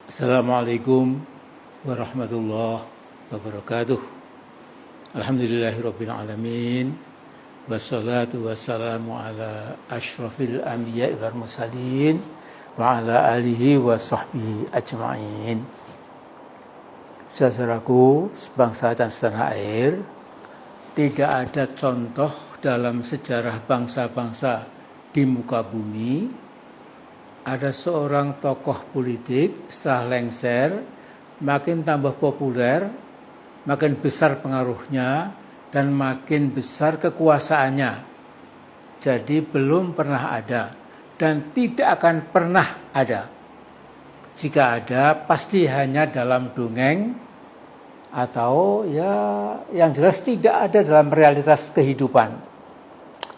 Assalamualaikum warahmatullahi wabarakatuh. Alhamdulillahirabbil alamin. Wassalatu wassalamu ala asyrafil anbiya'i wal mursalin wa ala alihi wa sahbihi ajma'in. Saudaraku sebangsa dan setanah air, tidak ada contoh dalam sejarah bangsa-bangsa di muka bumi ada seorang tokoh politik setelah lengser, makin tambah populer, makin besar pengaruhnya, dan makin besar kekuasaannya. Jadi belum pernah ada, dan tidak akan pernah ada. Jika ada, pasti hanya dalam dongeng, atau ya yang jelas tidak ada dalam realitas kehidupan.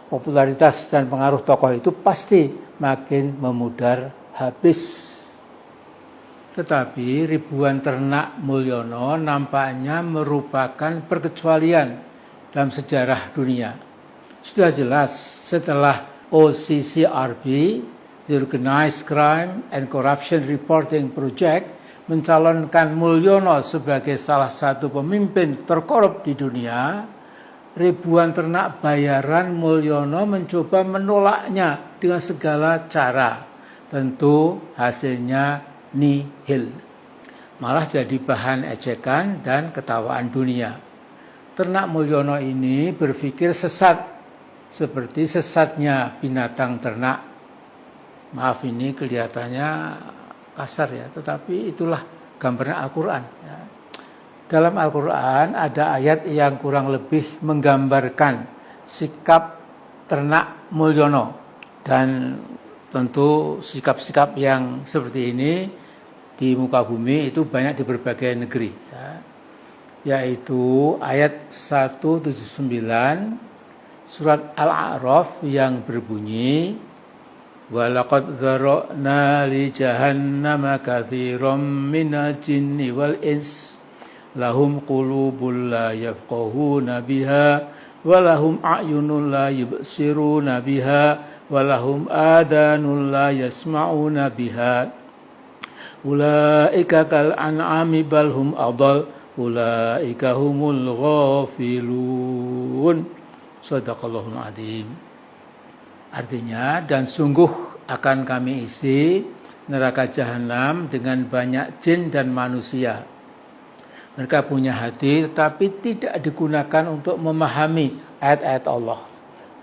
Popularitas dan pengaruh tokoh itu pasti makin memudar habis. Tetapi ribuan ternak Mulyono nampaknya merupakan perkecualian dalam sejarah dunia. Sudah jelas setelah OCCRP, the Organized Crime and Corruption Reporting Project, mencalonkan Mulyono sebagai salah satu pemimpin terkorup di dunia, ribuan ternak bayaran Mulyono mencoba menolaknya dengan segala cara. Tentu hasilnya nihil. Malah jadi bahan ejekan dan ketawaan dunia. Ternak Mulyono ini berpikir sesat, seperti sesatnya binatang ternak. Maaf ini kelihatannya kasar ya, tetapi itulah gambaran Al-Quran ya. Dalam Al-Quran ada ayat yang kurang lebih menggambarkan sikap ternak Mulyono. Dan tentu sikap-sikap yang seperti ini di muka bumi itu banyak di berbagai negeri. Ya. Yaitu ayat 179 surat Al-A'raf yang berbunyi, وَلَقَدْ ذَرَأْنَا لِجَهَنَّمَ كَثِيرًا مِنَ الْجِنِّ وَالْإِنسِ lahum qulubun la yafqahuna biha walahum a'yunun la yubsiruna biha walahum adanun la yasma'una biha ulaika kal an'ami bal hum adall ulaika humul ghafilun. Shadaqallahul adzim. Artinya, dan sungguh akan kami isi neraka jahanam dengan banyak jin dan manusia. Mereka punya hati tetapi tidak digunakan untuk memahami ayat-ayat Allah.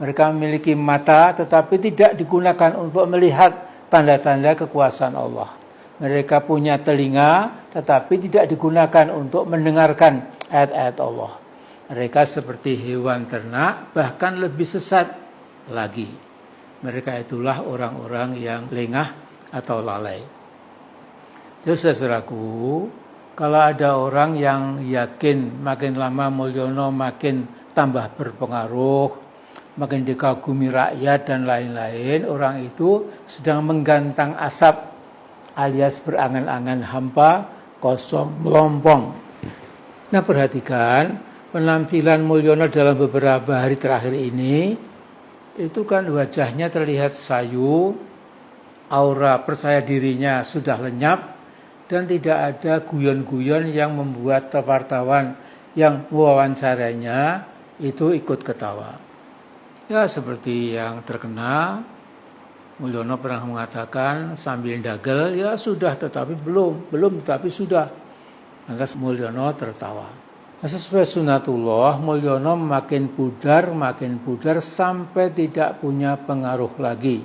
Mereka memiliki mata tetapi tidak digunakan untuk melihat tanda-tanda kekuasaan Allah. Mereka punya telinga tetapi tidak digunakan untuk mendengarkan ayat-ayat Allah. Mereka seperti hewan ternak, bahkan lebih sesat lagi. Mereka itulah orang-orang yang lengah atau lalai. Jadi saudaraku, kalau ada orang yang yakin makin lama Mulyono makin tambah berpengaruh, makin dikagumi rakyat dan lain-lain, orang itu sedang menggantang asap alias berangan-angan hampa, kosong, melompong. Nah perhatikan penampilan Mulyono dalam beberapa hari terakhir ini, itu kan wajahnya terlihat sayu, aura percaya dirinya sudah lenyap, dan tidak ada guyon-guyon yang membuat wartawan yang mewawancaranya itu ikut ketawa. Ya seperti yang terkenal, Mulyono pernah mengatakan sambil dagel, ya sudah tetapi belum tetapi sudah. Lantas Mulyono tertawa. Nah, sesuai sunatullah, Mulyono makin pudar sampai tidak punya pengaruh lagi.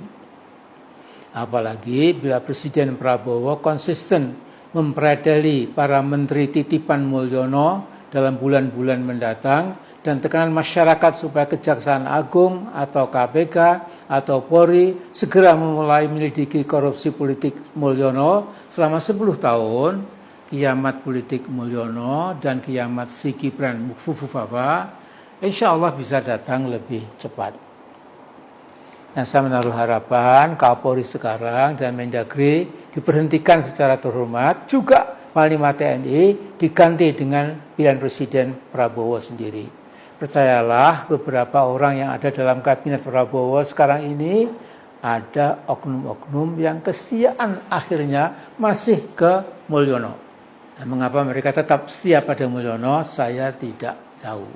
Apalagi bila Presiden Prabowo konsisten mempredeli para menteri titipan Mulyono dalam bulan-bulan mendatang dan tekanan masyarakat supaya Kejaksaan Agung atau KPK atau Polri segera memulai menyelidiki korupsi politik Mulyono selama 10 tahun, kiamat politik Mulyono dan kiamat si Gibran Fufufafa insya Allah bisa datang lebih cepat. Nah, saya menaruh harapan Kapolri sekarang dan Mendagri diberhentikan secara terhormat, juga Panglima TNI diganti dengan pilihan Presiden Prabowo sendiri. Percayalah, beberapa orang yang ada dalam kabinet Prabowo sekarang ini ada oknum-oknum yang kesetiaan akhirnya masih ke Mulyono. Nah, mengapa mereka tetap setia pada Mulyono, saya tidak tahu.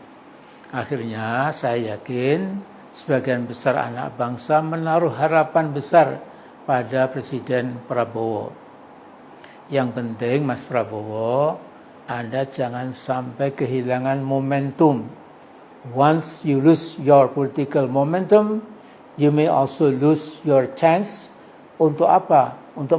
Akhirnya saya yakin sebagian besar anak bangsa menaruh harapan besar pada Presiden Prabowo. Yang penting Mas Prabowo, Anda jangan sampai kehilangan momentum. Once you lose your political momentum, you may also lose your chance. Untuk apa? Untuk